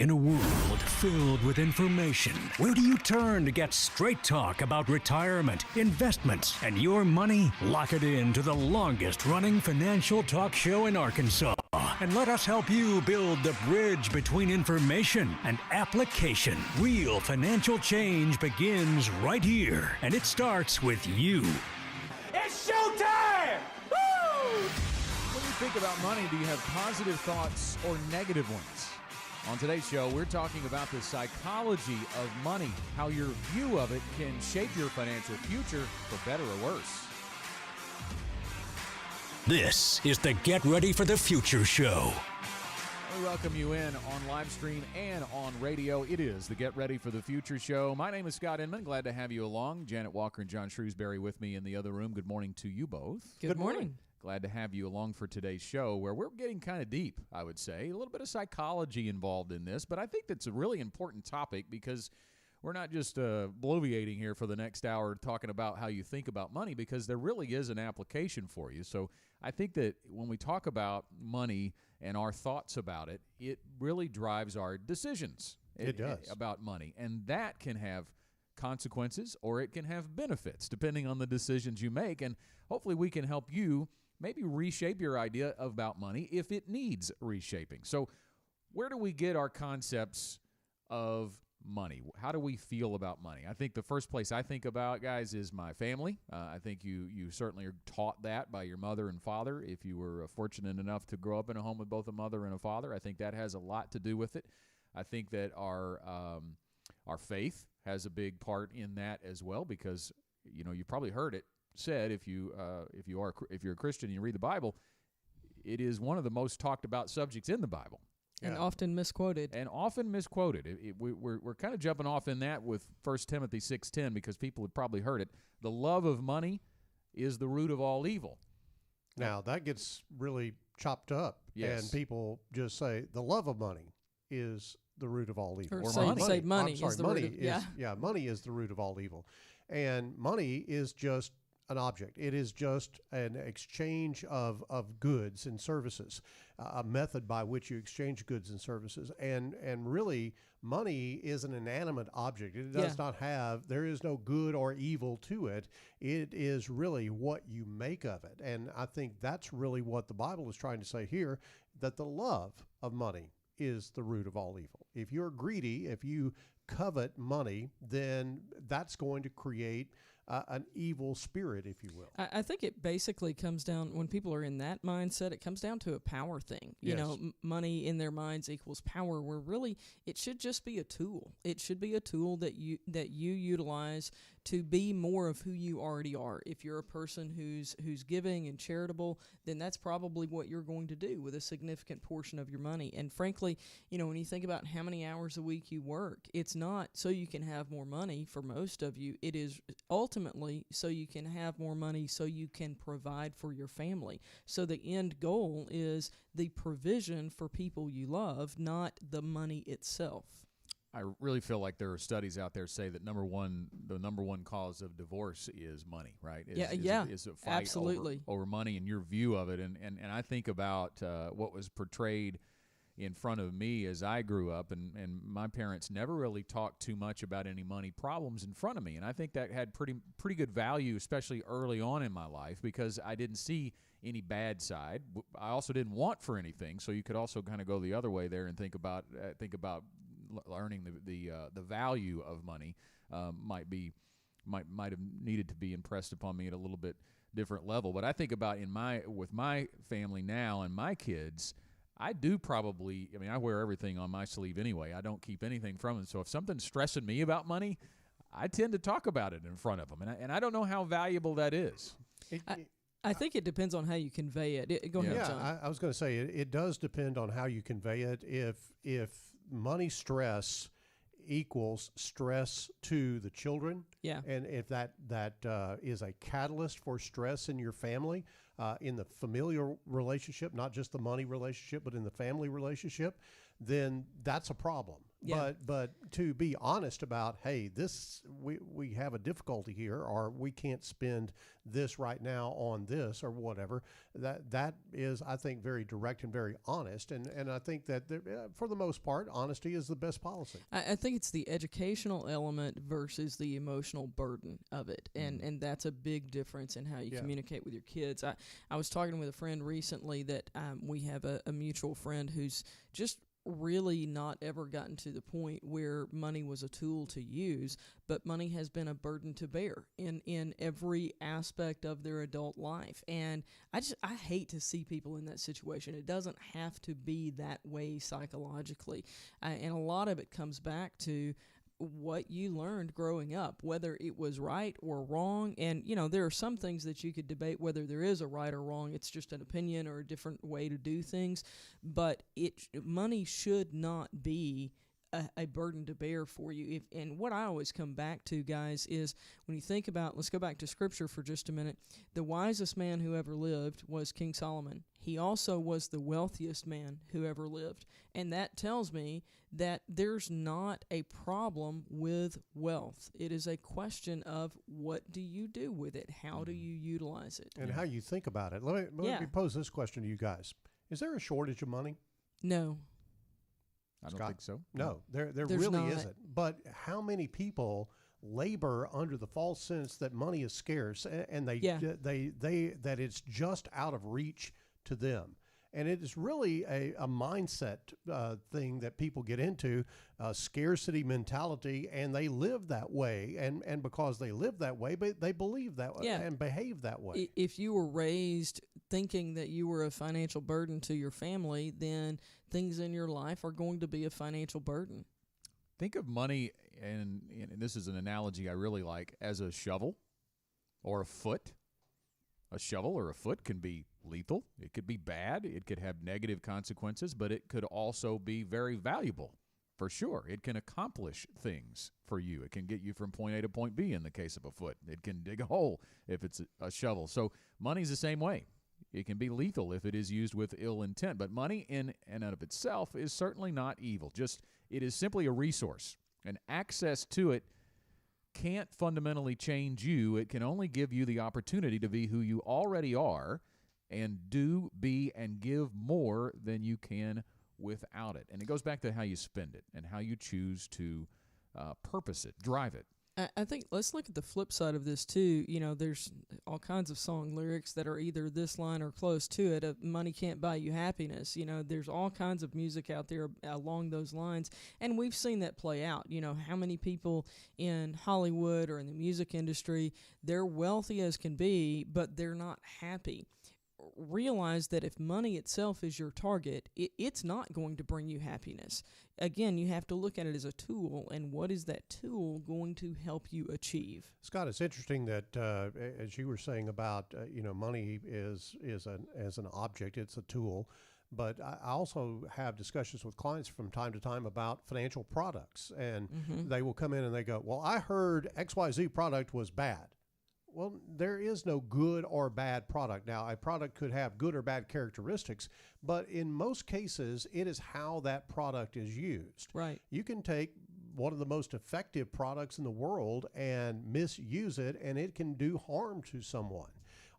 In a world filled with information, where do you turn to get straight talk about retirement, investments, and your money? Lock it in to the longest running financial talk show in Arkansas. And let us help you build the bridge between information and application. Real financial change begins right here, and it starts with you. It's showtime! Woo! When you think about money, do you have positive thoughts or negative ones? On today's show, we're talking about the psychology of money, how your view of it can shape your financial future for better or worse. This is the Get Ready for the Future show. We welcome you in on live stream and on radio. It is the Get Ready for the Future show. My name is Scott Inman. Glad to have you along. Janet Walker and John Shrewsbury with me in the other room. Good morning to you both. Good morning. Glad to have you along for today's show, where we're getting kind of deep, I would say. A little bit of psychology involved in this, but I think that's a really important topic because we're not just bloviating here for the next hour talking about how you think about money, because there really is an application for you. So I think that when we talk about money and our thoughts about it, it really drives our decisions. It does. About money, and that can have consequences or it can have benefits depending on the decisions you make, and hopefully we can help you maybe reshape your idea about money if it needs reshaping. So where do we get our concepts of money? How do we feel about money? I think the first place I think about, guys, is my family. I think you certainly are taught that by your mother and father. If you were fortunate enough to grow up in a home with both a mother and a father, I think that has a lot to do with it. I think that our faith has a big part in that as well, because you probably heard it said, if you're a Christian and you read the Bible, it is one of the most talked about subjects in the Bible. And often misquoted. We're kind of jumping off in that with 1 Timothy 6:10, because people have probably heard it. The love of money is the root of all evil. Now, that gets really chopped up, yes. And people just say the love of money is the root of all evil. Or say money is the root of, money is the root of all evil. And money is just an object. It is just an exchange of goods and services, a method by which you exchange goods and services. And really, money is an inanimate object. It does not have, there is no good or evil to it. It is really what you make of it. And I think that's really what the Bible is trying to say here, that the love of money is the root of all evil. If you're greedy, if you covet money, then that's going to create an evil spirit, if you will. I think it basically comes down, when people are in that mindset, it comes down to a power thing. You know, money in their minds equals power, where really it should just be a tool. It should be a tool that you utilize to be more of who you already are. If you're a person who's giving and charitable, then that's probably what you're going to do with a significant portion of your money. And frankly, when you think about how many hours a week you work, it's not so you can have more money for most of you. It is ultimately so you can have more money so you can provide for your family. So the end goal is the provision for people you love, not the money itself. I really feel like there are studies out there say that the number one cause of divorce is money, right? Is a fight absolutely over money and your view of it. And I think about what was portrayed in front of me as I grew up, and my parents never really talked too much about any money problems in front of me. And I think that had pretty good value, especially early on in my life, because I didn't see any bad side. I also didn't want for anything, so you could also kind of go the other way there and think about learning the value of money might have needed to be impressed upon me at a little bit different level. But I think about with my family now and my kids, I do probably, I wear everything on my sleeve anyway. I don't keep anything from them. So if something's stressing me about money, I tend to talk about it in front of them. And I don't know how valuable that is. I think it depends on how you convey it. Go ahead, John. I was going to say it does depend on how you convey it. If money stress equals stress to the children, and if that is a catalyst for stress in your family, in the familial relationship, not just the money relationship, but in the family relationship, then that's a problem. Yeah. But to be honest about, hey, this we have a difficulty here, or we can't spend this right now on this or whatever. That is, I think, very direct and very honest. And I think that for the most part, honesty is the best policy. I think it's the educational element versus the emotional burden of it, and that's a big difference in how you communicate with your kids. I was talking with a friend recently that we have a mutual friend who's just really not ever gotten to the point where money was a tool to use, but money has been a burden to bear in every aspect of their adult life. And I hate to see people in that situation. It doesn't have to be that way psychologically. And a lot of it comes back to what you learned growing up, whether it was right or wrong. And, there are some things that you could debate whether there is a right or wrong. It's just an opinion or a different way to do things. But money should not be a burden to bear for you. And what I always come back to, guys, is when you think about, let's go back to Scripture for just a minute. The wisest man who ever lived was King Solomon. He also was the wealthiest man who ever lived. And that tells me that there's not a problem with wealth. It is a question of what do you do with it? How do you utilize it? And how you think about it. Let me pose this question to you guys. Is there a shortage of money? No. I don't think so. No, there There's really not. isn't. But how many people labor under the false sense that money is scarce and they that it's just out of reach to them? And it is really a mindset thing that people get into, scarcity mentality, and they live that way. And because they live that way, they believe that way and behave that way. If you were raised thinking that you were a financial burden to your family, then things in your life are going to be a financial burden. Think of money, and this is an analogy I really like, as a shovel or a foot. A shovel or a foot can be lethal. It could be bad. It could have negative consequences, but it could also be very valuable, for sure. It can accomplish things for you. It can get you from point A to point B in the case of a foot. It can dig a hole if it's a shovel. So money's the same way. It can be lethal if it is used with ill intent. But money in and of itself is certainly not evil. It is simply a resource, and access to it can't fundamentally change you. It can only give you the opportunity to be who you already are and do, be, and give more than you can without it. And it goes back to how you spend it and how you choose to purpose it, drive it. I think let's look at the flip side of this too. There's all kinds of song lyrics that are either this line or close to it. Money can't buy you happiness. There's all kinds of music out there along those lines, and we've seen that play out. How many people in Hollywood or in the music industry, they're wealthy as can be, but they're not happy. Realize that if money itself is your target, it's not going to bring you happiness. Again, you have to look at it as a tool, and what is that tool going to help you achieve? Scott, it's interesting that as you were saying about money is as an object, it's a tool. But I also have discussions with clients from time to time about financial products, and they will come in and they go, "Well, I heard XYZ product was bad." Well, there is no good or bad product. Now, a product could have good or bad characteristics, but in most cases, it is how that product is used. Right. You can take one of the most effective products in the world and misuse it, and it can do harm to someone.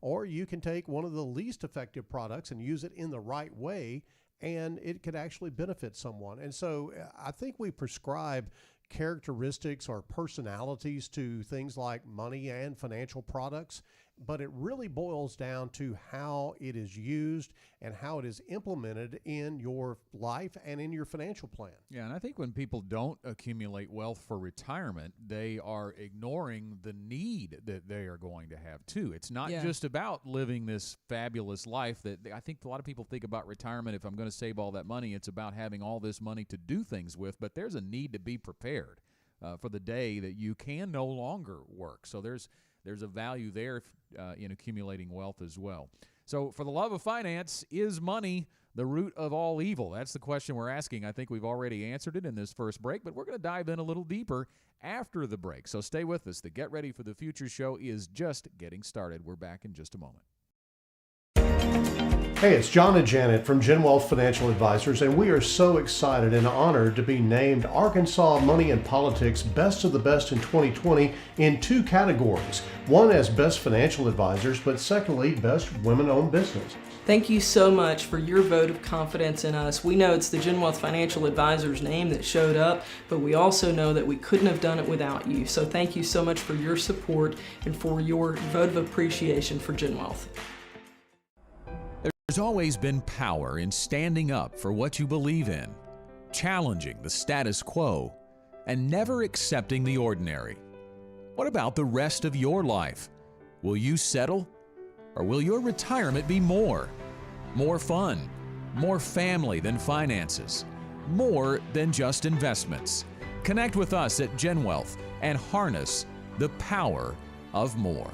Or you can take one of the least effective products and use it in the right way, and it could actually benefit someone. And so I think we prescribe characteristics or personalities to things like money and financial products, but it really boils down to how it is used and how it is implemented in your life and in your financial plan. Yeah, and I think when people don't accumulate wealth for retirement, they are ignoring the need that they are going to have too. It's not just about living this fabulous life that I think a lot of people think about retirement. If I'm going to save all that money, it's about having all this money to do things with, but there's a need to be prepared for the day that you can no longer work. So there's a value there in accumulating wealth as well. So for the love of finance, is money the root of all evil? That's the question we're asking. I think we've already answered it in this first break, but we're going to dive in a little deeper after the break. So stay with us. The Get Ready for the Future show is just getting started. We're back in just a moment. Hey, it's John and Janet from Gen Wealth Financial Advisors, and we are so excited and honored to be named Arkansas Money and Politics Best of the Best in 2020 in 2 categories. One as Best Financial Advisors, but secondly, Best Women-Owned Business. Thank you so much for your vote of confidence in us. We know it's the Gen Wealth Financial Advisors name that showed up, but we also know that we couldn't have done it without you. So thank you so much for your support and for your vote of appreciation for Gen Wealth. There's always been power in standing up for what you believe in, challenging the status quo, and never accepting the ordinary. What about the rest of your life? Will you settle? Or will your retirement be more? More fun, more family than finances, more than just investments. Connect with us at Gen Wealth and harness the power of more.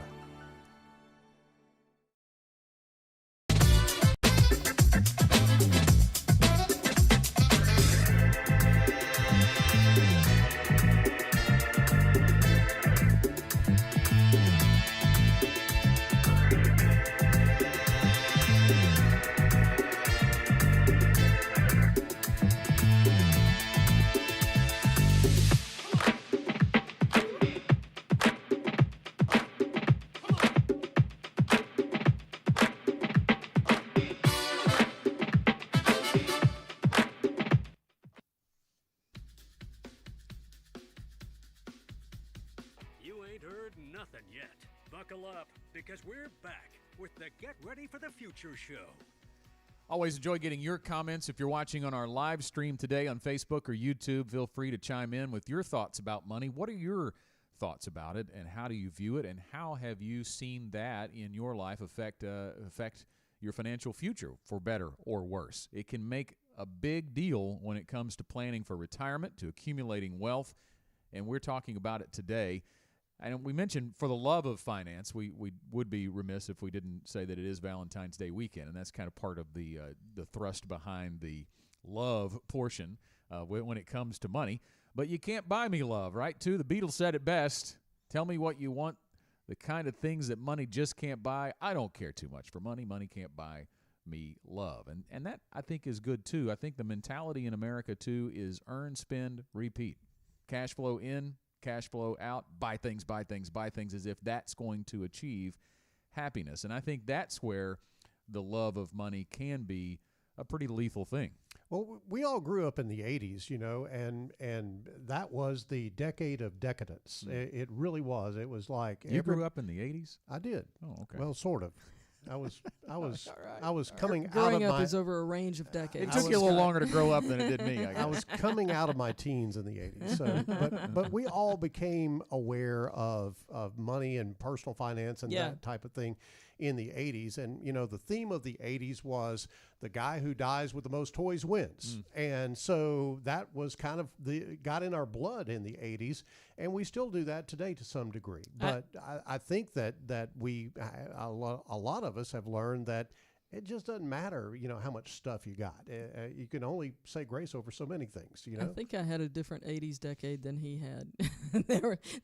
Nothing yet. Buckle up, because we're back with the Get Ready for the Future show. Always enjoy getting your comments. If you're watching on our live stream today on Facebook or YouTube, feel free to chime in with your thoughts about money. What are your thoughts about it, and how do you view it, and how have you seen that in your life affect your financial future for better or worse? It can make a big deal when it comes to planning for retirement, to accumulating wealth, and we're talking about it today. And we mentioned, for the love of finance, we would be remiss if we didn't say that it is Valentine's Day weekend, and that's kind of part of the thrust behind the love portion when it comes to money. But you can't buy me love, right? Too. The Beatles said it best. Tell me what you want, the kind of things that money just can't buy. I don't care too much for money. Money can't buy me love. And that, I think, is good, too. I think the mentality in America, too, is earn, spend, repeat. Cash flow in, cash flow out, buy things, as if that's going to achieve happiness. And I think that's where the love of money can be a pretty lethal thing. Well, we all grew up in the 80s, and that was the decade of decadence. It really was. It was like You grew up in the 80s? I did. Oh, okay. Well, sort of. I was coming out of Growing up my, is over a range of decades. It took you a little longer to grow up than it did me, I guess. I was coming out of my teens in the 80s. So, but we all became aware of money and personal finance and that type of thing in the 80s. And, the theme of the 80s was the guy who dies with the most toys wins. And so that was kind of got in our blood in the 80s. And we still do that today to some degree. But I think that a lot of us have learned that it just doesn't matter, how much stuff you got. You can only say grace over so many things, I think I had a different 80s decade than he had.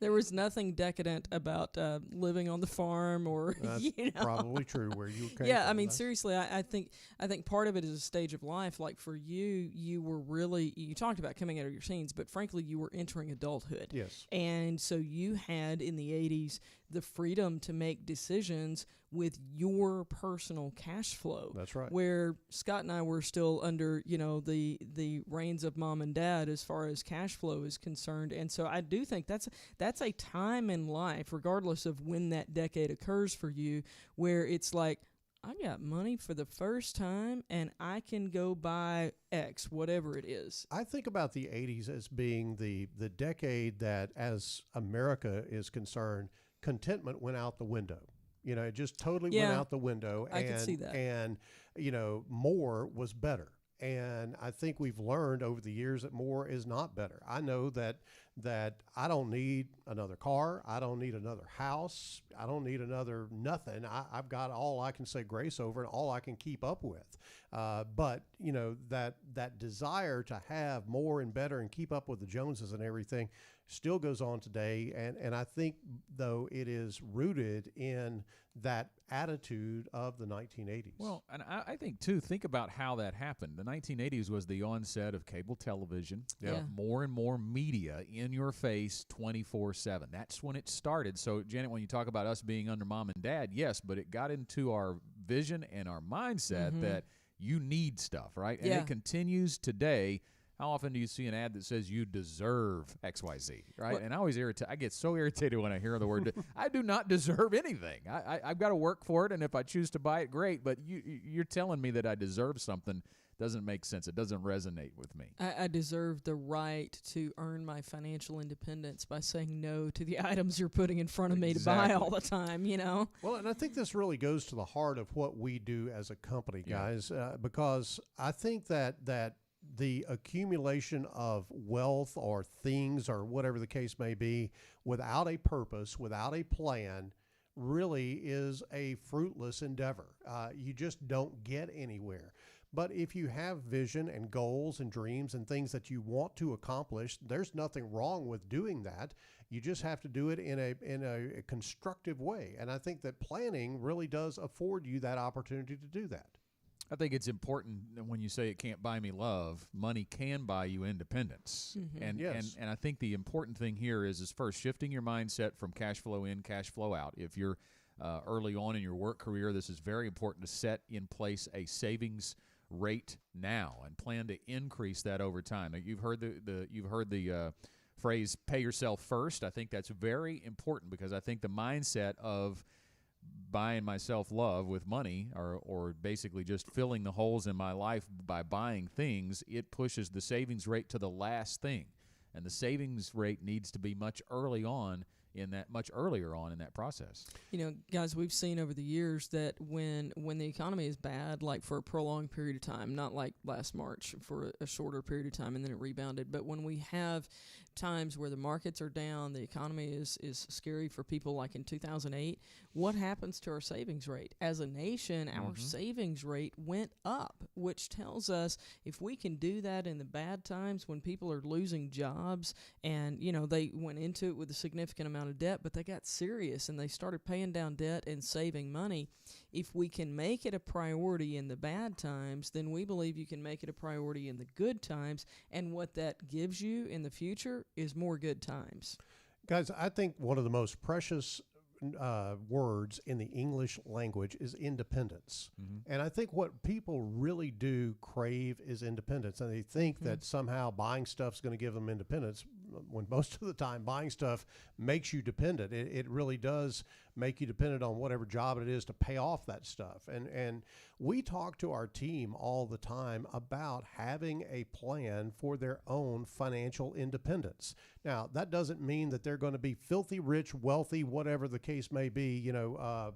There was nothing decadent about living on the farm or, That's probably true where you came Yeah, from, I mean, right? seriously, I think part of it is a stage of life. Like for you, you were really, you talked about coming out of your teens, but frankly, you were entering adulthood. Yes. And so you had in the 80s the freedom to make decisions with your personal cash flow. That's right. Where Scott and I were still under, the reins of mom and dad as far as cash flow is concerned. And so I do think that's a time in life, regardless of when that decade occurs for you, where it's like, I got money for the first time and I can go buy X, whatever it is. I think about the 80s as being the decade that, as America is concerned, contentment went out the window. It just totally went out the window. I can see that. And, more was better. And I think we've learned over the years that more is not better. I know that I don't need another car. I don't need another house. I don't need another nothing. I've got all I can say grace over and all I can keep up with. But that desire to have more and better and keep up with the Joneses and everything still goes on today. And I think, though, it is rooted in that attitude of the 1980s. Well, and I think, too, think about how that happened. The 1980s was the onset of cable television, of more and more media in your face 24/7. That's when it started. So, Janet, when you talk about us being under mom and dad, yes, but it got into our vision and our mindset that you need stuff, right? And it continues today. How often do you see an ad that says you deserve XYZ, right? And I get so irritated when I hear the word, I do not deserve anything. I've got to work for it, and if I choose to buy it, great. But you're telling me that I deserve something doesn't make sense. It doesn't resonate with me. I deserve the right to earn my financial independence by saying no to the items you're putting in front of me to buy all the time, Well, and I think this really goes to the heart of what we do as a company, guys, because I think that the accumulation of wealth or things or whatever the case may be without a purpose, without a plan, really is a fruitless endeavor. You just don't get anywhere. But if you have vision and goals and dreams and things that you want to accomplish, there's nothing wrong with doing that. You just have to do it in a constructive way. And I think that planning really does afford you that opportunity to do that. I think it's important that when you say it can't buy me love, money can buy you independence. And I think the important thing here is first shifting your mindset from cash flow in, cash flow out. If you're early on in your work career, this is very important to set in place a savings rate now and plan to increase that over time. Now, you've heard the phrase "pay yourself first." I think that's very important because I think the mindset of buying myself love with money or basically just filling the holes in my life by buying things, it pushes the savings rate to the last thing. And the savings rate needs to be much earlier on in that process. Guys, we've seen over the years that when the economy is bad, like for a prolonged period of time, not like last March for a shorter period of time and then it rebounded, but when we have times where the markets are down, the economy is scary for people like in 2008, what happens to our savings rate? As a nation, our savings rate went up, which tells us if we can do that in the bad times when people are losing jobs and, they went into it with a significant amount of debt, but they got serious and they started paying down debt and saving money. If we can make it a priority in the bad times, then we believe you can make it a priority in the good times. And what that gives you in the future is more good times. Guys, I think one of the most precious words in the English language is independence. And I think what people really do crave is independence. And they think that somehow buying stuff is going to give them independence, when most of the time buying stuff makes you dependent. It really does make you dependent on whatever job it is to pay off that stuff. And we talk to our team all the time about having a plan for their own financial independence. Now, that doesn't mean that they're going to be filthy rich, wealthy, whatever the case may be,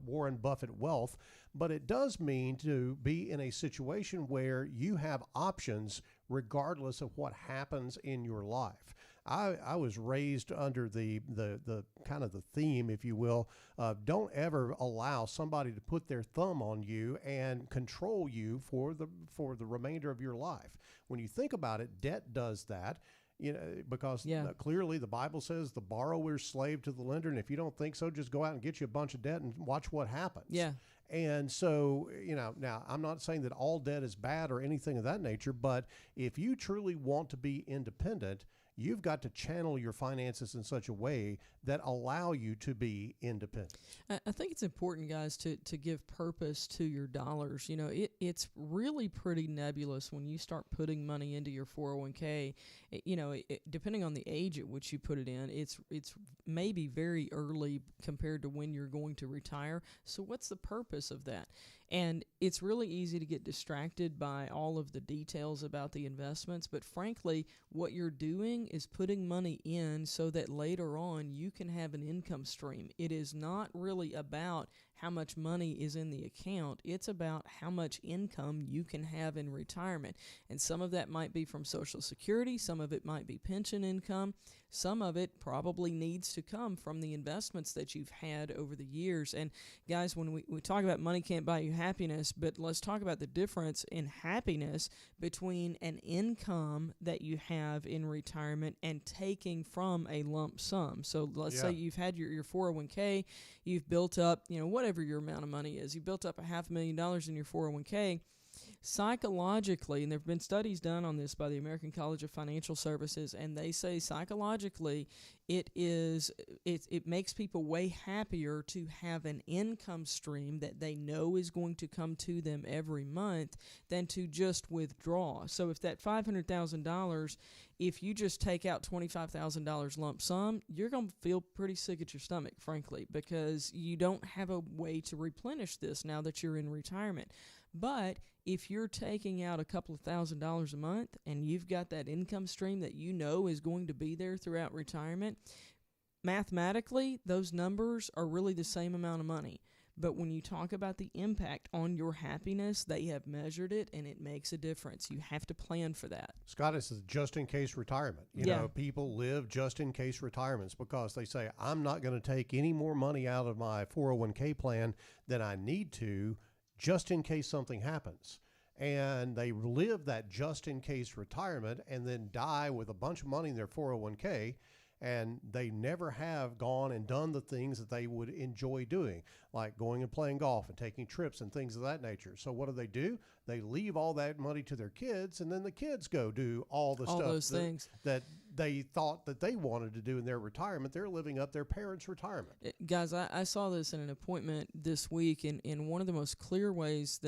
Warren Buffett wealth, but it does mean to be in a situation where you have options regardless of what happens in your life. I was raised under the kind of the theme, if you will, of don't ever allow somebody to put their thumb on you and control you for the remainder of your life. When you think about it, debt does that. Because clearly the Bible says the borrower's slave to the lender, and if you don't think so, just go out and get you a bunch of debt and watch what happens. Yeah. And so, now I'm not saying that all debt is bad or anything of that nature, but if you truly want to be independent, you've got to channel your finances in such a way that allow you to be independent. I think it's important, guys, to give purpose to your dollars. It's really pretty nebulous when you start putting money into your 401k. Depending on the age at which you put it in, it's maybe very early compared to when you're going to retire. So what's the purpose of that? And it's really easy to get distracted by all of the details about the investments. But frankly, what you're doing is putting money in so that later on you can have an income stream. It is not really about how much money is in the account. It's about how much income you can have in retirement. And some of that might be from Social Security, some of it might be pension income, some of it probably needs to come from the investments that you've had over the years. And guys, when we talk about money can't buy you happiness, but let's talk about the difference in happiness between an income that you have in retirement and taking from a lump sum. So let's say you've had your 401k, you've built up, whatever your amount of money is, you built up $500,000 in your 401k. Psychologically, and there have been studies done on this by the American College of Financial Services, and they say psychologically it makes people way happier to have an income stream that they know is going to come to them every month than to just withdraw. So if that $500,000, if you just take out $25,000 lump sum, you're going to feel pretty sick at your stomach, frankly, because you don't have a way to replenish this now that you're in retirement. But if you're taking out a couple of $1,000s a month and you've got that income stream that you know is going to be there throughout retirement, mathematically, those numbers are really the same amount of money. But when you talk about the impact on your happiness, they have measured it, and it makes a difference. You have to plan for that. Scott, this is just-in-case retirement. You know, people live just-in-case retirements because they say, I'm not going to take any more money out of my 401k plan than I need to just in case something happens. And they live that just-in-case retirement and then die with a bunch of money in their 401k, and they never have gone and done the things that they would enjoy doing, like going and playing golf and taking trips and things of that nature. So what do? They leave all that money to their kids, and then the kids go do all those things that they thought that they wanted to do in their retirement. They're living up their parents' retirement. Guys, I saw this in an appointment this week, in one of the most clear ways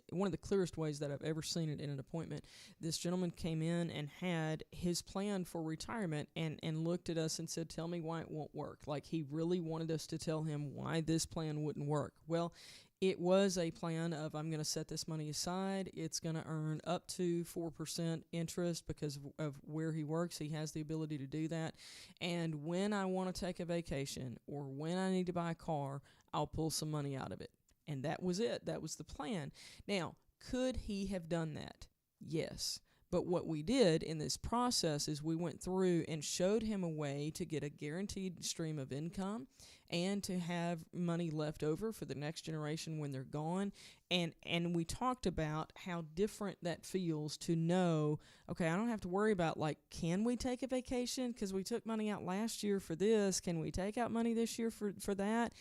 one of the clearest ways that I've ever seen it in an appointment. This gentleman came in and had his plan for retirement and looked at us and said, "Tell me why it won't work." Like, he really wanted us to tell him why this plan wouldn't work. Well, it was a plan of, I'm going to set this money aside. It's going to earn up to 4% interest because of where he works. He has the ability to do that. And when I want to take a vacation or when I need to buy a car, I'll pull some money out of it. And that was it. That was the plan. Now, could he have done that? Yes. But what we did in this process is we went through and showed him a way to get a guaranteed stream of income and to have money left over for the next generation when they're gone. And we talked about how different that feels to know, okay, I don't have to worry about, like, can we take a vacation because we took money out last year for this? Can we take out money this year for that?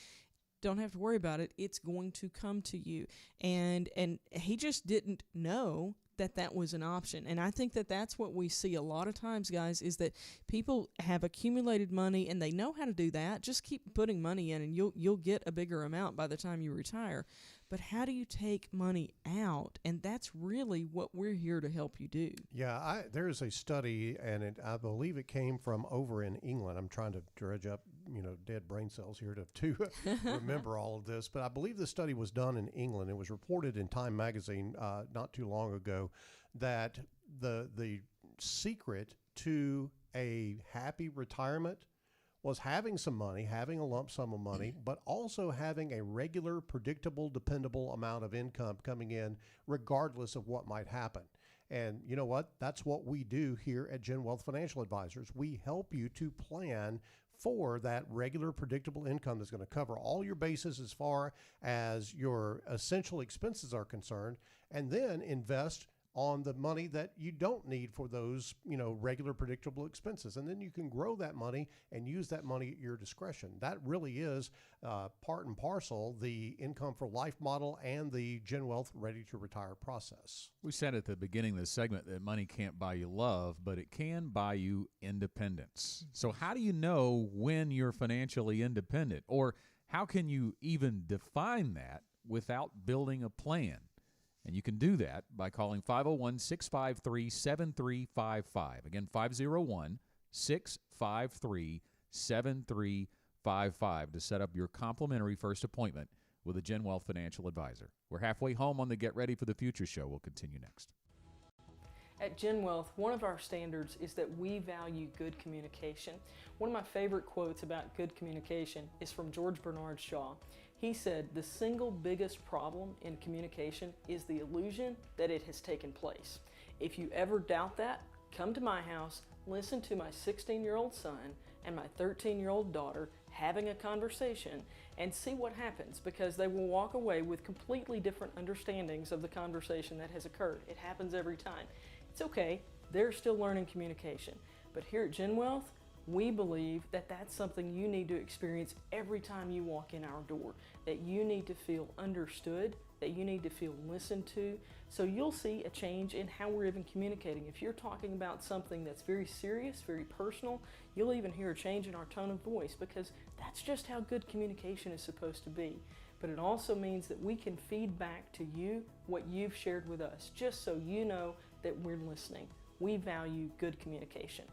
Don't have to worry about it. It's going to come to you. And he just didn't know that was an option. And I think that that's what we see a lot of times, guys, is that people have accumulated money and they know how to do that. Just keep putting money in and you'll get a bigger amount by the time you retire. But how do you take money out? And that's really what we're here to help you do. Yeah, there is a study, and I believe it came from over in England. I'm trying to dredge up, dead brain cells here to remember all of this. But I believe the study was done in England. It was reported in Time magazine not too long ago that the secret to a happy retirement was having some money, having a lump sum of money, but also having a regular, predictable, dependable amount of income coming in regardless of what might happen. And you know what? That's what we do here at Gen Wealth Financial Advisors. We help you to plan for that regular, predictable income that's going to cover all your bases as far as your essential expenses are concerned, and then invest on the money that you don't need for those, regular predictable expenses. And then you can grow that money and use that money at your discretion. That really is part and parcel the income for life model and the Gen Wealth Ready to Retire process. We said at the beginning of the segment that money can't buy you love, but it can buy you independence. So how do you know when you're financially independent? Or how can you even define that without building a plan? And you can do that by calling 501-653-7355. Again, 501-653-7355 to set up your complimentary first appointment with a Gen Wealth Financial Advisor. We're halfway home on the Get Ready for the Future show. We'll continue next. At Gen Wealth, one of our standards is that we value good communication. One of my favorite quotes about good communication is from George Bernard Shaw. He said the single biggest problem in communication is the illusion that it has taken place. If you ever doubt that, come to my house, listen to my 16-year-old son and my 13-year-old daughter having a conversation and see what happens, because they will walk away with completely different understandings of the conversation that has occurred. It happens every time. It's okay, they're still learning communication. But here at Gen Wealth, we believe that that's something you need to experience every time you walk in our door, that you need to feel understood, that you need to feel listened to. So you'll see a change in how we're even communicating. If you're talking about something that's very serious, very personal, you'll even hear a change in our tone of voice, because that's just how good communication is supposed to be. But it also means that we can feed back to you what you've shared with us, just so you know that we're listening. We value good communication.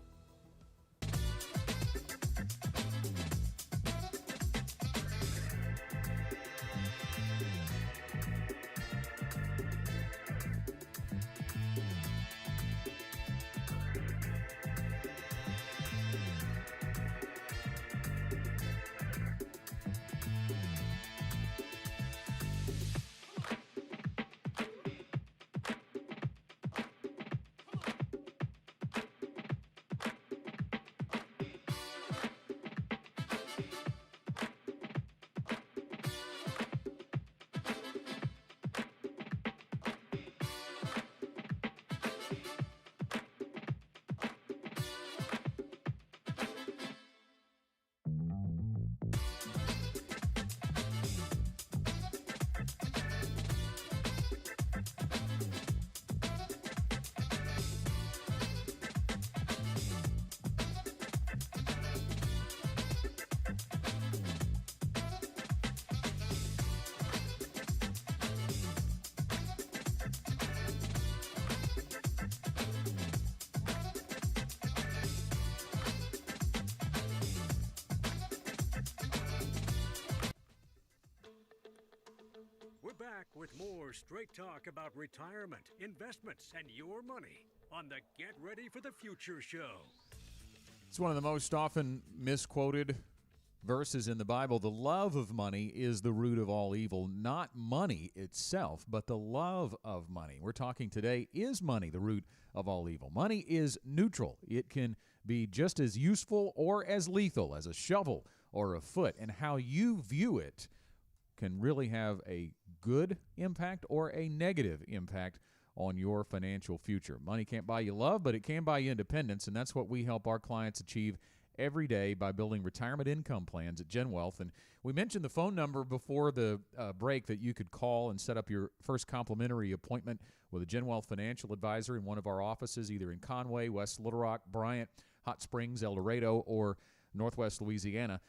Back with more straight talk about retirement, investments, and your money on the Get Ready for the Future show. It's one of the most often misquoted verses in the Bible. The love of money is the root of all evil. Not money itself, but the love of money. We're talking today, is money the root of all evil? Money is neutral. It can be just as useful or as lethal as a shovel or a foot, and how you view it can really have a good impact or a negative impact on your financial future. Money can't buy you love, but it can buy you independence, and that's what we help our clients achieve every day by building retirement income plans at Gen Wealth. And we mentioned the phone number before the break that you could call and set up your first complimentary appointment with a Gen Wealth financial advisor in one of our offices, either in Conway, West Little Rock, Bryant, Hot Springs, El Dorado, or Northwest Louisiana.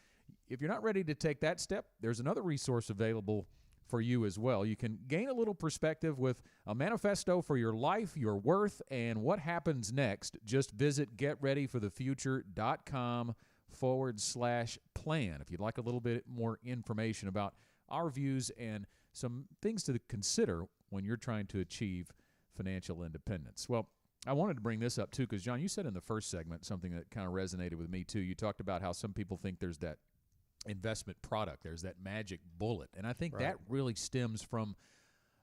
If you're not ready to take that step, there's another resource available for you as well. You can gain a little perspective with a manifesto for your life, your worth, and what happens next. Just visit getreadyforthefuture.com/plan if you'd like a little bit more information about our views and some things to consider when you're trying to achieve financial independence. Well, I wanted to bring this up too, because John, you said in the first segment something that kind of resonated with me too. You talked about how some people think there's that investment product, there's that magic bullet, and I think that really stems from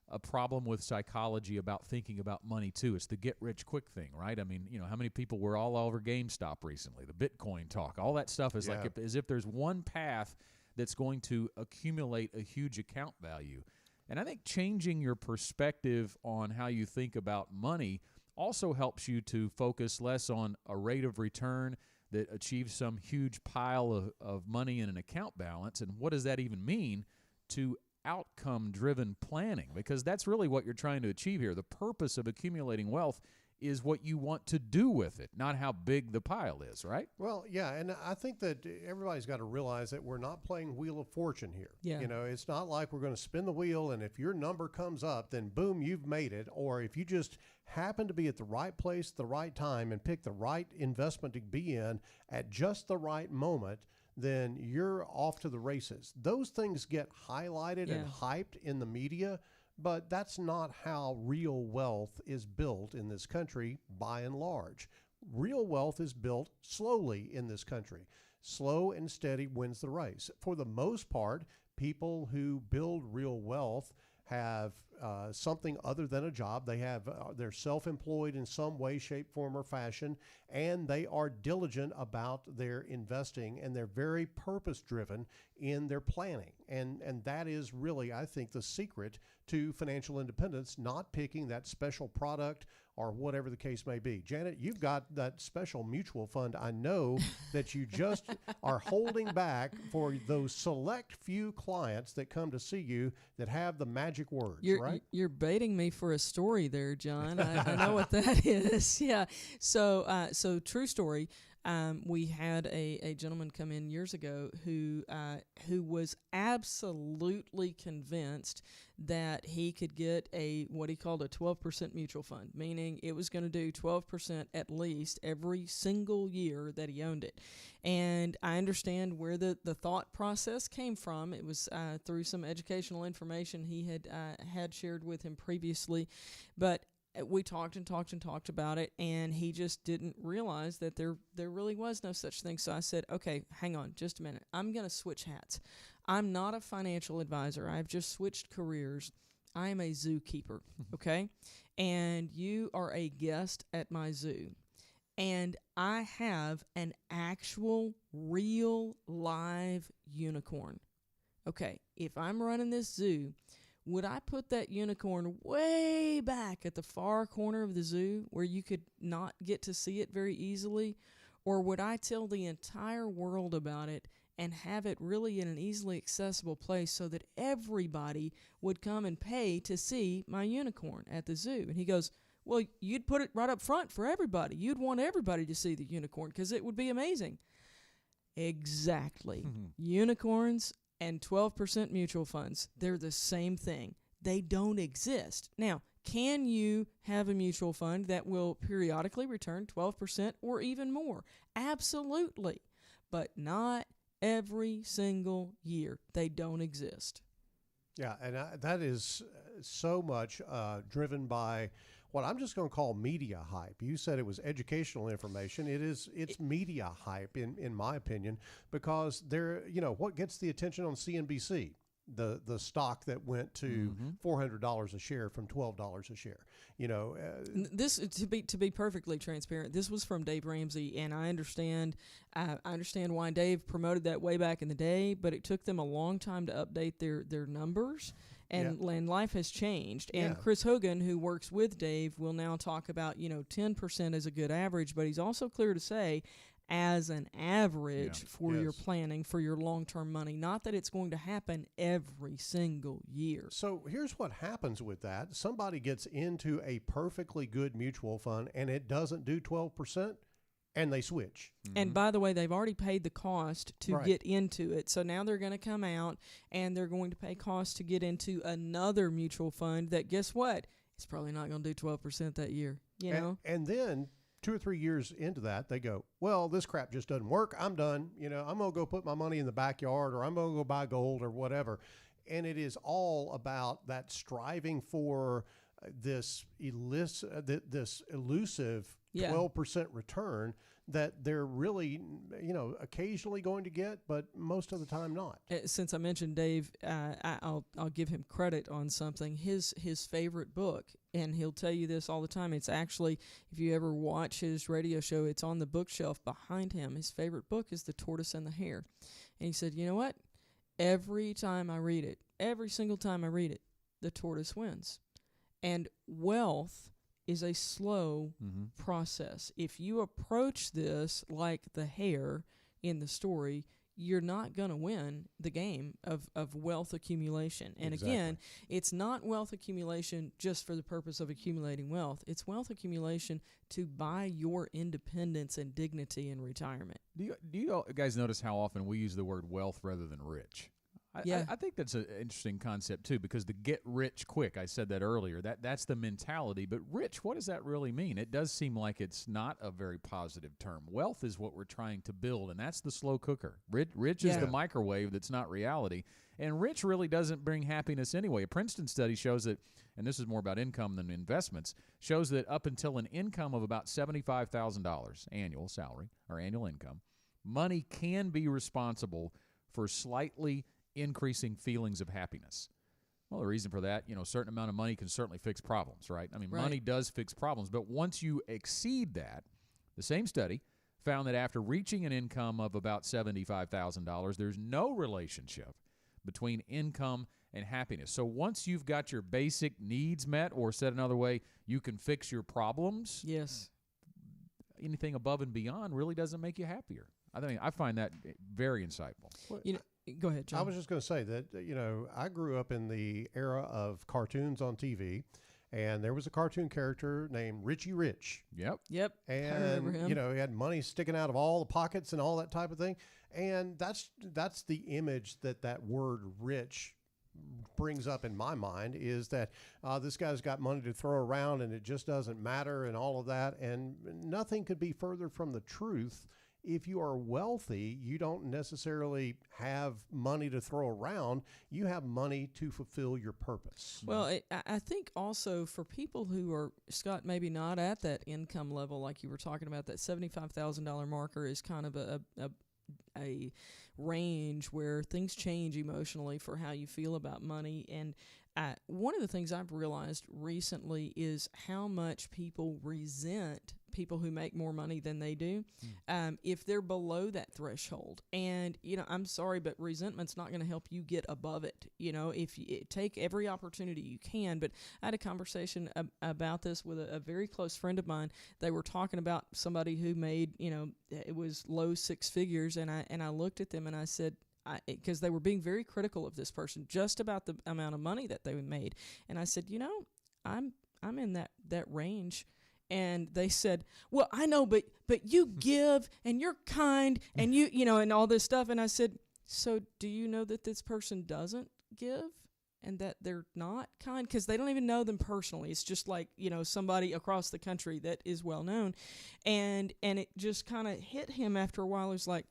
a problem with psychology about thinking about money too. It's the get rich quick thing, right? I mean, you know, how many people were all over GameStop recently, the Bitcoin talk, all that stuff is like as if there's one path that's going to accumulate a huge account value. And I think changing your perspective on how you think about money also helps you to focus less on a rate of return that achieves some huge pile of money in an account balance. And what does that even mean to outcome-driven planning? Because that's really what you're trying to achieve here. The purpose of accumulating wealth is what you want to do with it, not how big the pile is, right? Well, yeah, and I think that everybody's got to realize that we're not playing Wheel of Fortune here. Yeah. You know, it's not like we're going to spin the wheel, and if your number comes up, then boom, you've made it. Or if you just happen to be at the right place at the right time and pick the right investment to be in at just the right moment, then you're off to the races. Those things get highlighted and hyped in the media, but that's not how real wealth is built in this country by and large. Real wealth is built slowly in this country. Slow and steady wins the race. For the most part, people who build real wealth have something other than a job. They have they're self-employed in some way, shape, form, or fashion, and they are diligent about their investing, and they're very purpose-driven in their planning. And that is really, I think, the secret to financial independence, not picking that special product or whatever the case may be. Janet, you've got that special mutual fund. I know that you just are holding back for those select few clients that come to see you that have the magic words, right? You're baiting me for a story there, John. I know what that is. Yeah. So true story. We had a gentleman come in years ago who was absolutely convinced that he could get what he called a 12% mutual fund, meaning it was going to do 12% at least every single year that he owned it. And I understand where the thought process came from. It was through some educational information he had shared with him previously, but we talked about it, and he just didn't realize that there really was no such thing. So I said, okay, hang on just a minute. I'm going to switch hats. I'm not a financial advisor. I've just switched careers. I am a zookeeper, okay? And you are a guest at my zoo. And I have an actual, real, live unicorn. Okay, if I'm running this zoo, would I put that unicorn way back at the far corner of the zoo where you could not get to see it very easily? Or would I tell the entire world about it and have it really in an easily accessible place so that everybody would come and pay to see my unicorn at the zoo? And he goes, well, you'd put it right up front for everybody. You'd want everybody to see the unicorn because it would be amazing. Exactly. Unicorns and 12% mutual funds, they're the same thing. They don't exist. Now, can you have a mutual fund that will periodically return 12% or even more? Absolutely. But not every single year. They don't exist. Yeah, and that is so much driven by what I'm just going to call media hype. You said it was educational information. It's media hype in my opinion, because what gets the attention on CNBC? The stock that went to $400 a share from $12 a share. This to be perfectly transparent, this was from Dave Ramsey, and I understand why Dave promoted that way back in the day, but it took them a long time to update their numbers. And life has changed. And Chris Hogan, who works with Dave, will now talk about 10% as a good average, but he's also clear to say as an average for your planning, for your long-term money. Not that it's going to happen every single year. So here's what happens with that. Somebody gets into a perfectly good mutual fund and it doesn't do 12%. And they switch. And by the way, they've already paid the cost to get into it. So now they're going to come out and they're going to pay cost to get into another mutual fund that, guess what? It's probably not going to do 12% that year, you know? And then 2 or 3 years into that, they go, well, this crap just doesn't work. I'm done. I'm going to go put my money in the backyard, or I'm going to go buy gold or whatever. And it is all about that striving for this elusive 12% return that they're really, occasionally going to get, but most of the time not. Since I mentioned Dave, I'll give him credit on something. His favorite book, and he'll tell you this all the time. It's actually, if you ever watch his radio show, it's on the bookshelf behind him. His favorite book is The Tortoise and the Hare. And he said, you know what? Every time I read it, every single time I read it, the tortoise wins. And wealth is a slow process. If you approach this like the hare in the story, you're not going to win the game of wealth accumulation. And again, it's not wealth accumulation just for the purpose of accumulating wealth. It's wealth accumulation to buy your independence and dignity in retirement. Do you guys notice how often we use the word wealth rather than rich? I think that's an interesting concept too, because the get rich quick, I said that earlier, that's the mentality. But rich, what does that really mean? It does seem like it's not a very positive term. Wealth is what we're trying to build, and that's the slow cooker. Rich is the microwave that's not reality. And rich really doesn't bring happiness anyway. A Princeton study shows that, and this is more about income than investments, shows that up until an income of about $75,000 annual salary or annual income, money can be responsible for slightly increasing feelings of happiness. Well, the reason for that, a certain amount of money can certainly fix problems, right? I mean, Right. money does fix problems, but once you exceed that, the same study found that after reaching an income of about $75,000, there's no relationship between income and happiness. So once you've got your basic needs met, or said another way, you can fix your problems, Yes. anything above and beyond really doesn't make you happier. I find that very insightful. Go ahead, John. I was just going to say that, I grew up in the era of cartoons on TV, and there was a cartoon character named Richie Rich. Yep. Yep. I remember And, him. he had money sticking out of all the pockets and all that type of thing. And that's the image that word rich brings up in my mind, is that this guy's got money to throw around and it just doesn't matter and all of that. And nothing could be further from the truth. If you are wealthy, you don't necessarily have money to throw around. You have money to fulfill your purpose. Well, I think also for people who are, Scott, maybe not at that income level like you were talking about, that $75,000 marker is kind of a range where things change emotionally for how you feel about money. And one of the things I've realized recently is how much people resent people who make more money than they do if they're below that threshold. And, I'm sorry, but resentment's not going to help you get above it. If you take every opportunity you can. But I had a conversation about this with a very close friend of mine. They were talking about somebody who made, it was low six figures. And I looked at them and I said, because they were being very critical of this person just about the amount of money that they made. And I said, I'm in that range. And they said, well, I know, but you give and you're kind and and all this stuff. And I said, so do you know that this person doesn't give and that they're not kind? Because they don't even know them personally. It's just like, somebody across the country that is well known. And it just kind of hit him after a while. It was like,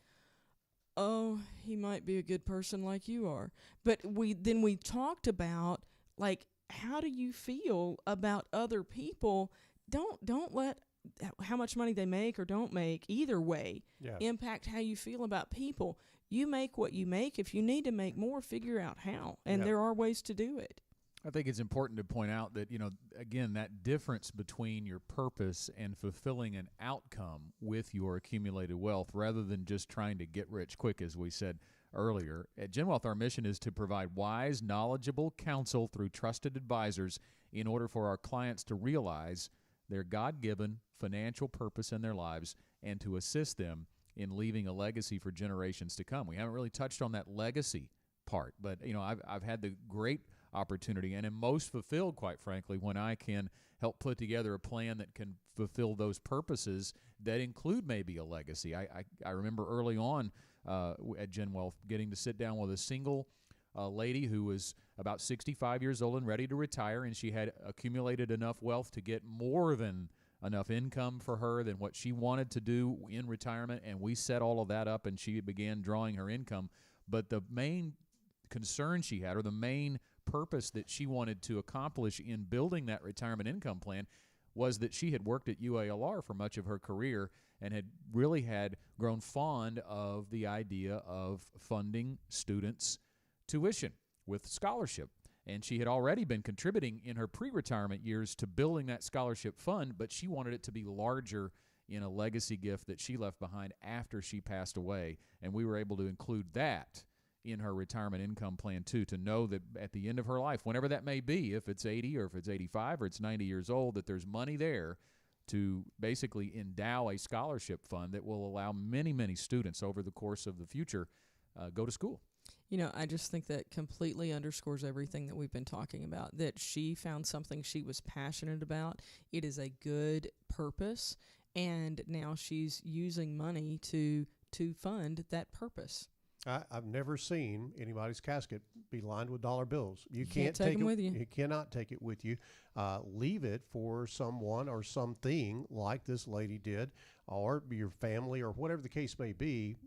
oh, he might be a good person like you are. But we talked about, like, how do you feel about other people? Don't let how much money they make or don't make, either way, impact how you feel about people. You make what you make. If you need to make more, figure out how. And there are ways to do it. I think it's important to point out that, again, that difference between your purpose and fulfilling an outcome with your accumulated wealth, rather than just trying to get rich quick, as we said earlier. At GenWealth, our mission is to provide wise, knowledgeable counsel through trusted advisors in order for our clients to realize their God-given financial purpose in their lives and to assist them in leaving a legacy for generations to come. We haven't really touched on that legacy part, but I've had the great opportunity and am most fulfilled, quite frankly, when I can help put together a plan that can fulfill those purposes that include maybe a legacy. I remember early on at GenWealth getting to sit down with a single lady who was about 65 years old and ready to retire, and she had accumulated enough wealth to get more than enough income for her than what she wanted to do in retirement, and we set all of that up, and she began drawing her income. But the main concern she had, or the main purpose that she wanted to accomplish in building that retirement income plan, was that she had worked at UALR for much of her career and had grown fond of the idea of funding students' tuition with scholarship. And she had already been contributing in her pre-retirement years to building that scholarship fund, but she wanted it to be larger in a legacy gift that she left behind after she passed away. And we were able to include that in her retirement income plan too, to know that at the end of her life, whenever that may be, if it's 80 or if it's 85 or it's 90 years old, that there's money there to basically endow a scholarship fund that will allow many, many students over the course of the future go to school. I just think that completely underscores everything that we've been talking about, that she found something she was passionate about. It is a good purpose, and now she's using money to fund that purpose. I've never seen anybody's casket be lined with dollar bills. You can't take them with you. You cannot take it with you. Leave it for someone or something like this lady did, or your family, or whatever the case may be.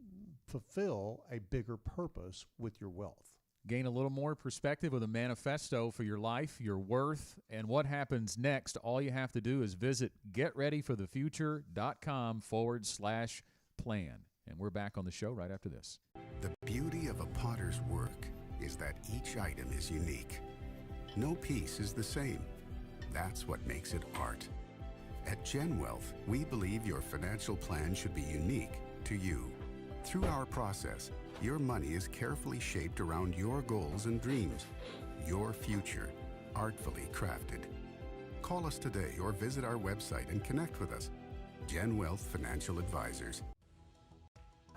Fulfill a bigger purpose with your wealth. Gain a little more perspective with a manifesto for your life, your worth, and what happens next. All you have to do is visit getreadyforthefuture.com/plan. And we're back on the show right after this. The beauty of a potter's work is that each item is unique. No piece is the same. That's what makes it art. At Gen Wealth, we believe your financial plan should be unique to you. Through our process, your money is carefully shaped around your goals and dreams. Your future, artfully crafted. Call us today or visit our website and connect with us. Gen Wealth Financial Advisors.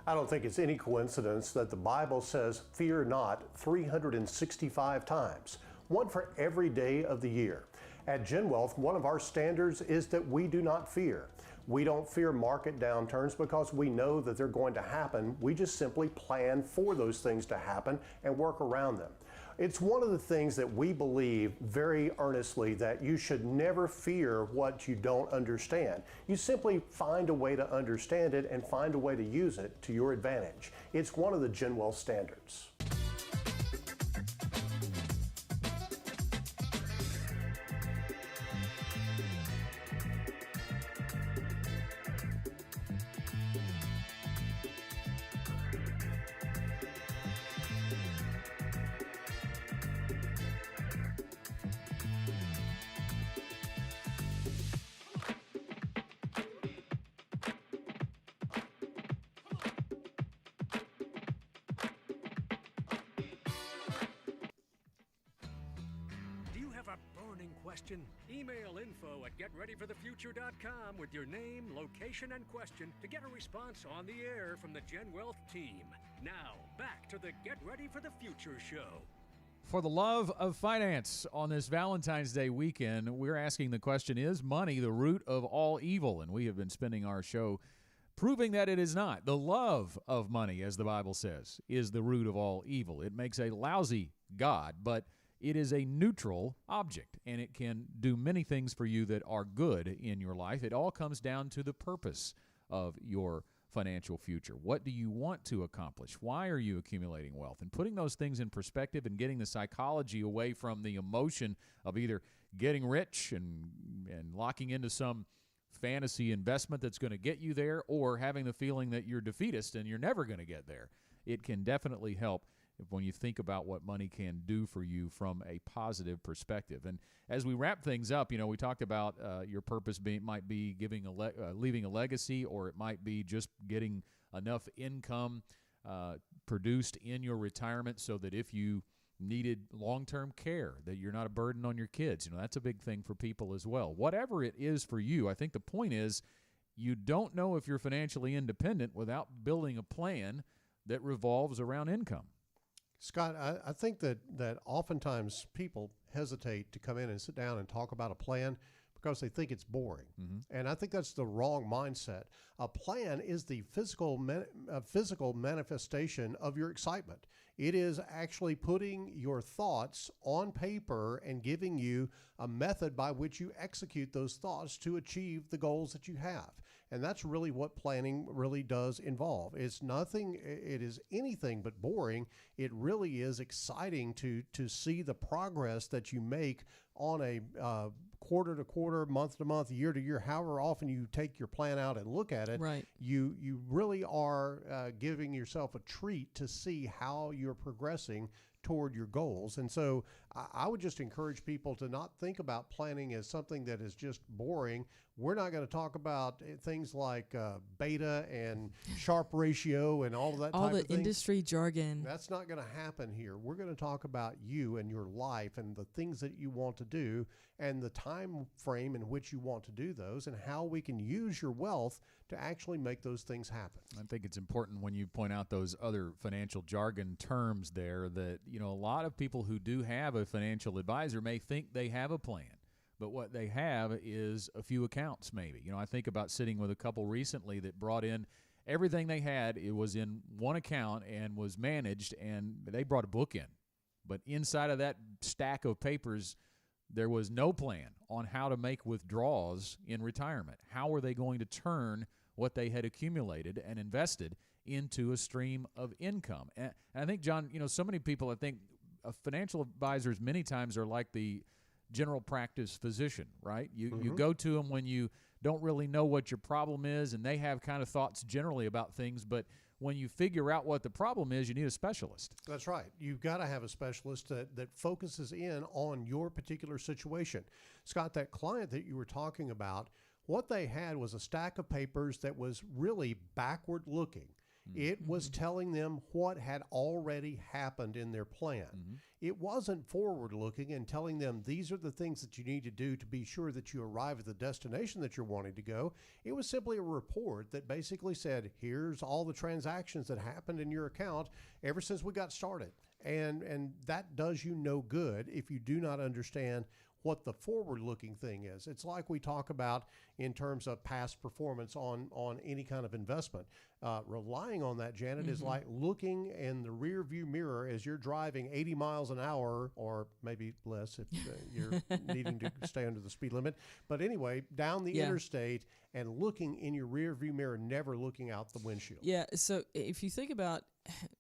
I don't think it's any coincidence that the Bible says, fear not, 365 times, one for every day of the year. At Gen Wealth, one of our standards is that we do not fear. We don't fear market downturns because we know that they're going to happen. We just simply plan for those things to happen and work around them. It's one of the things that we believe very earnestly, that you should never fear what you don't understand. You simply find a way to understand it and find a way to use it to your advantage. It's one of the Gen Wealth standards. Question? Email info@getreadyforthefuture.com with your name, location, and question to get a response on the air from the Gen Wealth team. Now, back to the Get Ready for the Future show. For the love of finance, on this Valentine's Day weekend, we're asking the question, is money the root of all evil? And we have been spending our show proving that it is not. The love of money, as the Bible says, is the root of all evil. It makes a lousy God, but it is a neutral object, and it can do many things for you that are good in your life. It all comes down to the purpose of your financial future. What do you want to accomplish? Why are you accumulating wealth? And putting those things in perspective and getting the psychology away from the emotion of either getting rich and locking into some fantasy investment that's going to get you there, or having the feeling that you're defeatist and you're never going to get there. It can definitely help when you think about what money can do for you from a positive perspective. And as we wrap things up, we talked about your purpose might be leaving a legacy, or it might be just getting enough income produced in your retirement so that if you needed long-term care, that you're not a burden on your kids. That's a big thing for people as well. Whatever it is for you, I think the point is you don't know if you're financially independent without building a plan that revolves around income. Scott, I think that oftentimes people hesitate to come in and sit down and talk about a plan because they think it's boring. Mm-hmm. And I think that's the wrong mindset. A plan is the physical manifestation of your excitement. It is actually putting your thoughts on paper and giving you a method by which you execute those thoughts to achieve the goals that you have. And that's really what planning really does involve. It is anything but boring. It really is exciting to see the progress that you make on a quarter to quarter, month to month, year to year, however often you take your plan out and look at it. Right. You really are giving yourself a treat to see how you're progressing toward your goals. And so I would just encourage people to not think about planning as something that is just boring. We're not going to talk about things like beta and Sharpe ratio and all of that all type the of thing. Industry jargon. That's not going to happen here. We're going to talk about you and your life and the things that you want to do and the time frame in which you want to do those, and how we can use your wealth to actually make those things happen. I think it's important when you point out those other financial jargon terms there that, a lot of people who do have a financial advisor may think they have a plan, but what they have is a few accounts maybe. I think about sitting with a couple recently that brought in everything they had. It was in one account and was managed, and they brought a book in. But inside of that stack of papers, there was no plan on how to make withdrawals in retirement. How were they going to turn what they had accumulated and invested into a stream of income? And I think, John, so many people, I think financial advisors many times are like the general practice physician, right? You go to them when you don't really know what your problem is, and they have kind of thoughts generally about things. But when you figure out what the problem is, you need a specialist. That's right. You've got to have a specialist that focuses in on your particular situation. Scott, that client that you were talking about, what they had was a stack of papers that was really backward looking. It was telling them what had already happened in their plan. It wasn't forward looking and telling them these are the things that you need to do to be sure that you arrive at the destination that you're wanting to go. It was simply a report that basically said, here's all the transactions that happened in your account ever since we got started. And that does you no good if you do not understand what the forward-looking thing is. It's like we talk about in terms of past performance on any kind of investment. Relying on that, Janet, is like looking in the rear view mirror as you're driving 80 miles an hour, or maybe less if you're needing to stay under the speed limit. But anyway, down the interstate and looking in your rear view mirror, never looking out the windshield. Yeah, so if you think about,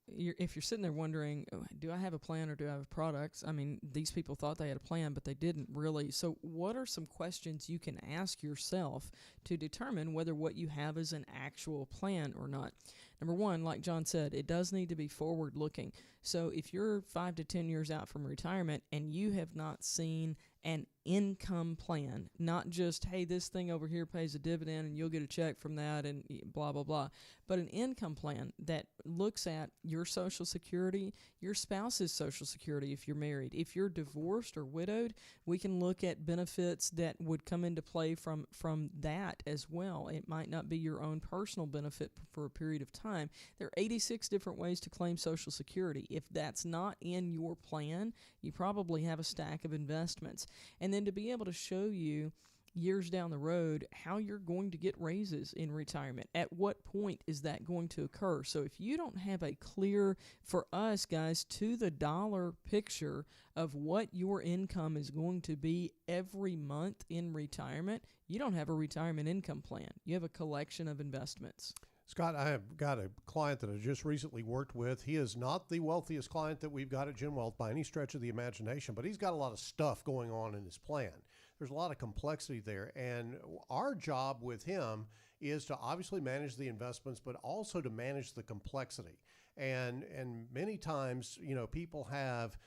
if you're sitting there wondering, do I have a plan or do I have products? I mean, these people thought they had a plan, but they didn't really. So what are some questions you can ask yourself to determine whether what you have is an actual plan or not? Number one, like John said, it does need to be forward-looking. So if you're 5 to 10 years out from retirement and you have not seen an income plan, not just, hey, this thing over here pays a dividend and you'll get a check from that and blah, blah, blah, but an income plan that looks at your Social Security, your spouse's Social Security if you're married. If you're divorced or widowed, we can look at benefits that would come into play from that as well. It might not be your own personal benefit for a period of time. There are 86 different ways to claim Social Security. If that's not in your plan, you probably have a stack of investments. And then to be able to show you years down the road how you're going to get raises in retirement. At what point is that going to occur? So if you don't have a clear, for us guys, to the dollar picture of what your income is going to be every month in retirement, you don't have a retirement income plan. You have a collection of investments. Scott, I have got a client that I just recently worked with. He is not the wealthiest client that we've got at Gen Wealth by any stretch of the imagination, but he's got a lot of stuff going on in his plan. There's a lot of complexity there. And our job with him is to obviously manage the investments, but also to manage the complexity. And many times, you know, people have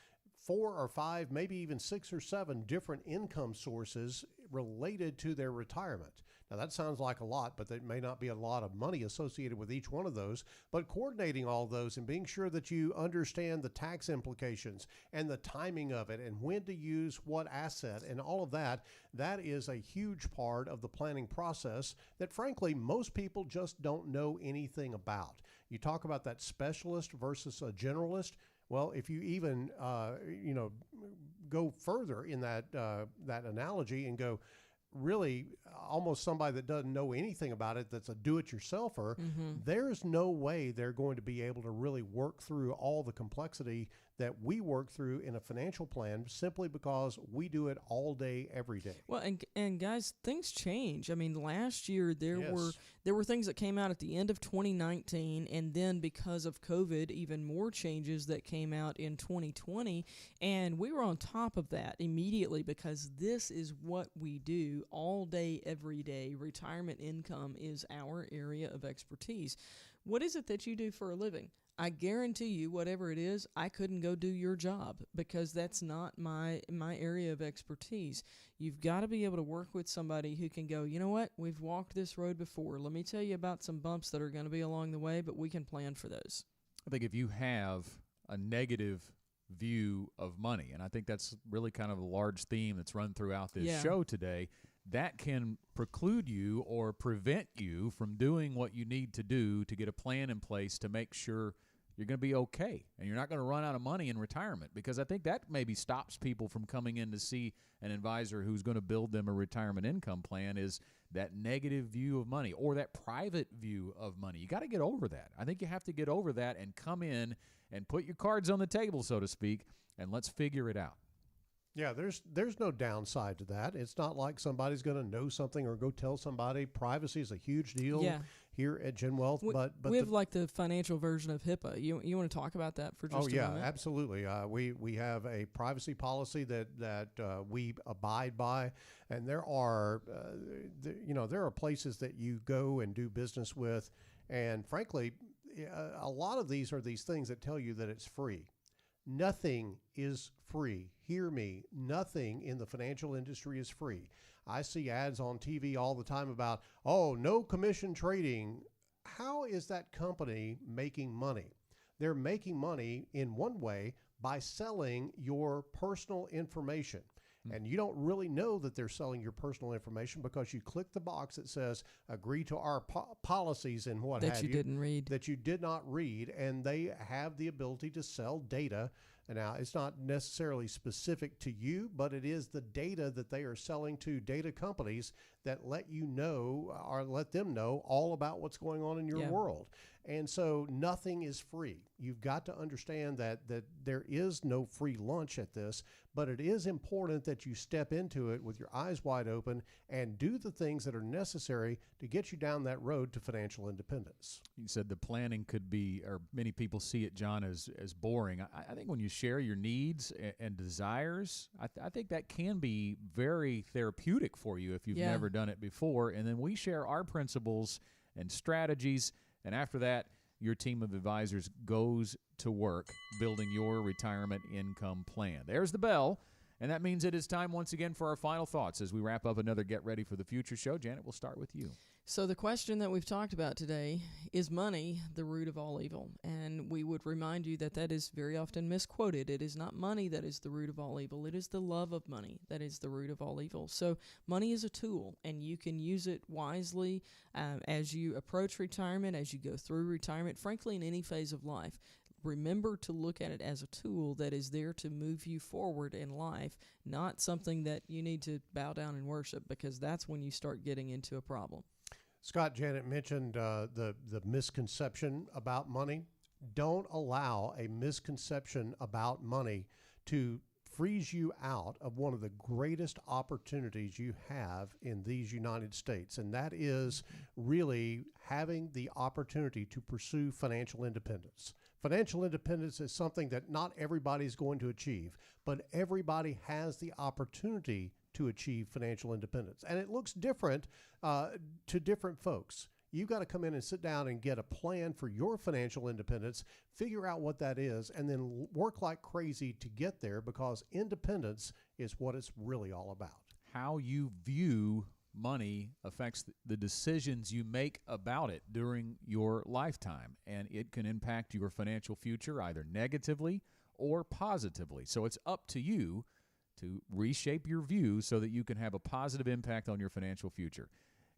4 or 5, maybe even 6 or 7 different income sources related to their retirement. Now, that sounds like a lot, but there may not be a lot of money associated with each one of those. But coordinating all those and being sure that you understand the tax implications and the timing of it and when to use what asset and all of that, that is a huge part of the planning process that, frankly, most people just don't know anything about. You talk about that specialist versus a generalist. Well, if you even, go further in that analogy and go, really almost somebody that doesn't know anything about it, that's a do-it-yourselfer, there's no way they're going to be able to really work through all the complexity that we work through in a financial plan simply because we do it all day, every day. Well, and guys, things change. I mean, last year there were things that came out at the end of 2019, and then because of COVID, even more changes that came out in 2020, and we were on top of that immediately because this is what we do all day, every day. Retirement income is our area of expertise. What is it that you do for a living? I guarantee you, whatever it is, I couldn't go do your job because that's not my area of expertise. You've got to be able to work with somebody who can go, you know what, we've walked this road before. Let me tell you about some bumps that are going to be along the way, but we can plan for those. I think if you have a negative view of money, and I think that's really kind of a large theme that's run throughout this show today, that can preclude you or prevent you from doing what you need to do to get a plan in place to make sure you're going to be okay and you're not going to run out of money in retirement, because I think that maybe stops people from coming in to see an advisor who's going to build them a retirement income plan, is that negative view of money or that private view of money. You got to get over that. I think you have to get over that and come in and put your cards on the table, so to speak, and let's figure it out. Yeah, there's no downside to that. It's not like somebody's going to know something or go tell somebody. Privacy is a huge deal here at Gen Wealth. But we have like the financial version of HIPAA. You want to talk about that for just a moment? Oh, yeah, absolutely. We have a privacy policy that we abide by. And there are places that you go and do business with. And frankly, a lot of these are these things that tell you that it's free. Nothing is free. Hear me. Nothing in the financial industry is free. I see ads on TV all the time about, oh, no commission trading. How is that company making money? They're making money in one way by selling your personal information. And you don't really know that they're selling your personal information because you click the box that says agree to our policies and what that you didn't read. That you did not read, and they have the ability to sell data. And now, it's not necessarily specific to you, but it is the data that they are selling to data companies that let you know or let them know all about what's going on in your world. And so nothing is free. You've got to understand that there is no free lunch at this, but it is important that you step into it with your eyes wide open and do the things that are necessary to get you down that road to financial independence. You said the planning could be, or many people see it, John, as boring. I think when you share your needs and desires, I think that can be very therapeutic for you if you've never done it before. And then we share our principles and strategies. And after that, your team of advisors goes to work building your retirement income plan. There's the bell. And that means it is time once again for our final thoughts as we wrap up another Get Ready for the Future show. Janet, we'll start with you. So the question that we've talked about today, is money the root of all evil? And we would remind you that that is very often misquoted. It is not money that is the root of all evil. It is the love of money that is the root of all evil. So money is a tool, and you can use it wisely as you approach retirement, as you go through retirement, frankly, in any phase of life. Remember to look at it as a tool that is there to move you forward in life, not something that you need to bow down and worship, because that's when you start getting into a problem. Scott, Janet mentioned the misconception about money. Don't allow a misconception about money to freeze you out of one of the greatest opportunities you have in these United States, and that is really having the opportunity to pursue financial independence. Financial independence is something that not everybody's going to achieve, but everybody has the opportunity to achieve financial independence. And it looks different to different folks. You've got to come in and sit down and get a plan for your financial independence, figure out what that is, and then work like crazy to get there, because independence is what it's really all about. How you view money affects the decisions you make about it during your lifetime, and it can impact your financial future either negatively or positively. So it's up to you to reshape your view so that you can have a positive impact on your financial future.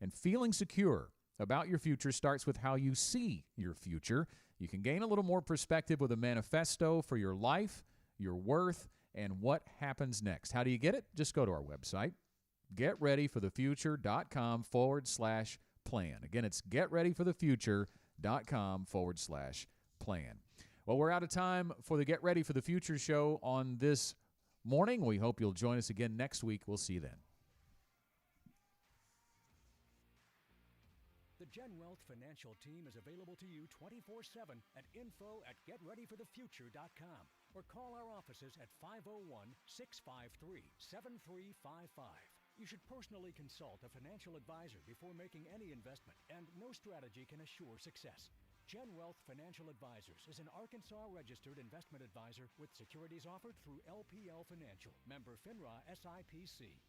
And feeling secure about your future starts with how you see your future. You can gain a little more perspective with a manifesto for your life, your worth, and what happens next. How do you get it? Just go to our website, getreadyforthefuture.com/plan. Again, it's getreadyforthefuture.com/plan. Well, we're out of time for the Get Ready for the Future show on this morning. We hope you'll join us again next week. We'll see you then. The Gen Wealth Financial Team is available to you 24/7 at info@getreadyforthefuture.com or call our offices at 501-653-7355. You should personally consult a financial advisor before making any investment, and no strategy can assure success. Gen Wealth Financial Advisors is an Arkansas-registered investment advisor with securities offered through LPL Financial, member FINRA SIPC.